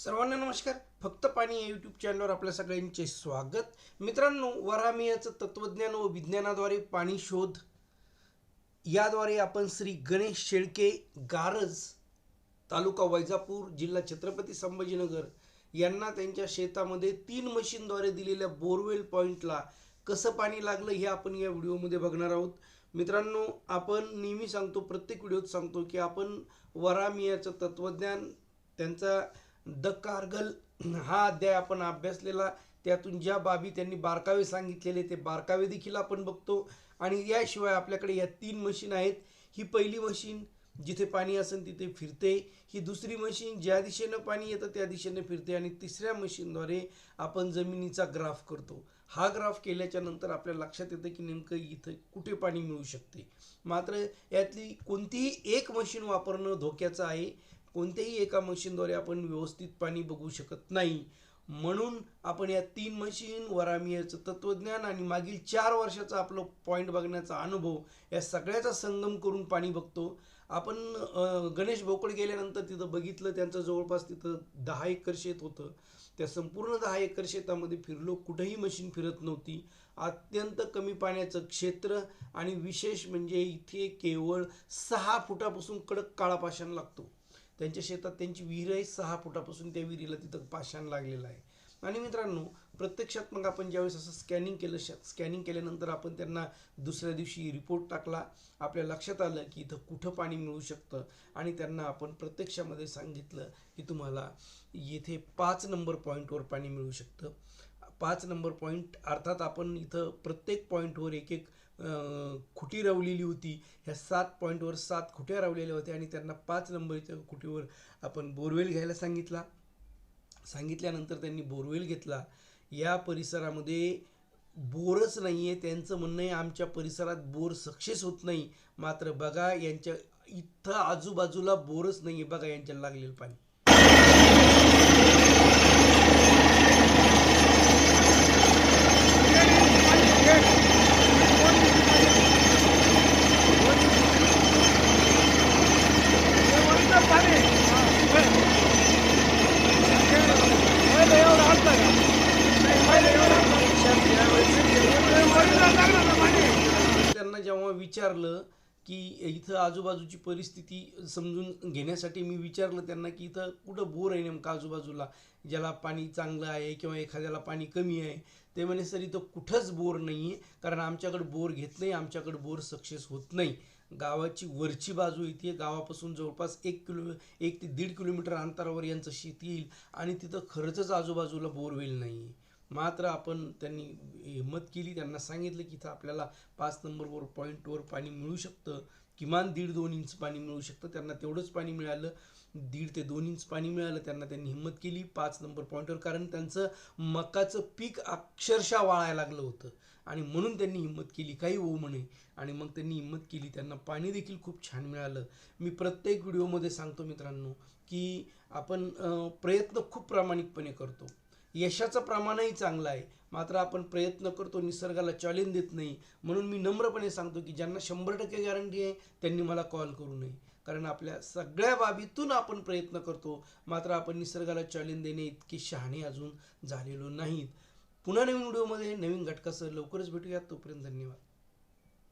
सर्वांना नमस्कार. फक्त पाणी या यूट्यूब चॅनलवर आपल्या सगळ्यांचे स्वागत. मित्रांनो, वरामियाचं तत्वज्ञान व विज्ञानाद्वारे पाणी शोध याद्वारे आपण श्री गणेश शेळके, गारज, तालुका वैजापूर, जिल्हा छत्रपती संभाजीनगर यांना त्यांच्या शेतामध्ये 3 मशीनद्वारे दिलेल्या बोरवेल पॉईंटला कसं पाणी लागलं हे आपण या व्हिडिओमध्ये बघणार आहोत. मित्रांनो, आपण नेहमी सांगतो, प्रत्येक व्हिडिओत सांगतो की आपण वरामियाचं तत्वज्ञान, त्यांचा द कारगल हा अध्याय आपण अभ्यासलेला, त्यातून ज्या बाबी त्यांनी बारकावे सांगितलेले ते बारकावे देखील आपण बघतो. आणि याशिवाय आपल्याकडे या 3 मशीन आहेत. ही पहिली मशीन जिथे पाणी असेल तिथे फिरते, ही दुसरी मशीन ज्या दिशेनं पाणी येतं त्या दिशेने फिरते, आणि तिसऱ्या मशीनद्वारे आपण जमिनीचा ग्राफ करतो. हा ग्राफ केल्याच्या नंतर आपल्या लक्षात येतं की नेमकं इथं कुठे पाणी मिळू शकते. मात्र यातली कोणतीही एक मशीन वापरणं धोक्याचं आहे. कोणत्याही एका मशीनद्वारे आपण व्यवस्थित पाणी बघू शकत नाही. म्हणून आपण या 3 मशीन, वरामियाचं तत्वज्ञान आणि मागील 4 वर्षाचा आपलं पॉईंट बघण्याचा अनुभव या सगळ्याचा संगम करून पाणी बघतो. आपण गणेश भाऊकडे गेल्यानंतर तिथं बघितलं, त्यांचं जवळपास तिथं 10 एकर शेत होतं. त्या संपूर्ण 10 एकर शेतामध्ये फिरलो, कुठेही मशीन फिरत नव्हती. अत्यंत कमी पाण्याचं क्षेत्र, आणि विशेष म्हणजे इथे केवळ 6 फुटापासून कडक काळा पाषाण लागतो. त्यांच्या शेतात त्यांची विहीर आहे, 6 फुटापासून त्या विहिरीला तिथं पाषाण लागलेलं आहे. आणि मित्रांनो, प्रत्यक्षात मग आपण ज्यावेळेस असं स्कॅनिंग केल्यानंतर आपण त्यांना दुसऱ्या दिवशी रिपोर्ट टाकला. आपल्या लक्षात आलं की इथं कुठं पाणी मिळू शकतं, आणि त्यांना आपण प्रत्यक्षामध्ये सांगितलं की तुम्हाला येथे 5 नंबर पॉईंटवर पाणी मिळू शकतं. 5 नंबर पॉईंट अर्थात आपण इथं प्रत्येक पॉईंटवर एक एक खुटी रवलेली होती. ह्या 7 पॉईंटवर 7 खुट्या रवलेल्या होत्या, आणि त्यांना 5 नंबरच्या खुटीवर आपण बोरवेल घ्यायला सांगितल्यानंतर त्यांनी बोरवेल घेतला. या परिसरामध्ये बोरच नाही आहे. त्यांचं म्हणणं आहे आमच्या परिसरात बोर सक्सेस होत नाही. मात्र बघा, यांच्या इथं आजूबाजूला बोरच नाही आहे. बघा यांच्या लागलेलं पाणी. त्यांना जेव्हा विचारलं की इथं आजूबाजूची परिस्थिती समजून घेण्यासाठी मी विचारलं त्यांना की इथं कुठं बोर आहे नेमकं आजूबाजूला, ज्याला पाणी चांगलं आहे किंवा एखाद्याला पाणी कमी आहे. ते म्हणे सर इथं कुठंच बोर नाही आहे, कारण आमच्याकडे बोर घेत नाही, आमच्याकडे बोर सक्सेस होत नाही. गावाची वरची बाजू इथे, गावापासून जवळपास 1 ते 1.5 किलोमीटर अंतरावर यांचं शेत येईल, आणि तिथं खरंच आजूबाजूला बोरवेल नाही आहे. मात्र आपण त्यांनी हिंमत केली, त्यांना सांगितलं की इथं आपल्याला 5 नंबरवर पॉईंटवर पाणी मिळू शकतं. किमान 1.5-2 इंच पाणी मिळू शकतं. त्यांना तेवढंच पाणी मिळालं, 1.5 ते 2 इंच पाणी मिळालं. त्यांनी हिंमत केली 5 नंबर पॉईंटवर, कारण त्यांचं मकाचं पीक अक्षरशः वाळायला लागलं होतं, आणि म्हणून त्यांनी हिंमत केली, काही होऊ म्हणे. आणि मग त्यांनी हिंमत केली. त्यांना पाणी देखील खूप छान मिळालं. मी प्रत्येक व्हिडिओमध्ये सांगतो मित्रांनो की आपण प्रयत्न खूप प्रामाणिकपणे करतो. यशाचं प्रमाणही चांगलं आहे, मात्र आपण प्रयत्न करतो, निसर्गाला चॅलेंज देत नाही. म्हणून मी नम्रपणे सांगतो की ज्यांना 100% गॅरंटी आहे त्यांनी मला कॉल करू नये, कारण आपल्या सगळ्या बाबीतून आपण प्रयत्न करतो, मात्र आपण निसर्गाला चॅलेंज देणे इतके शहाणे अजून झालेलो नाहीत. पुन्हा नवीन व्हिडिओमध्ये नवीन घटकासह लवकरच भेटूयात. तोपर्यंत धन्यवाद.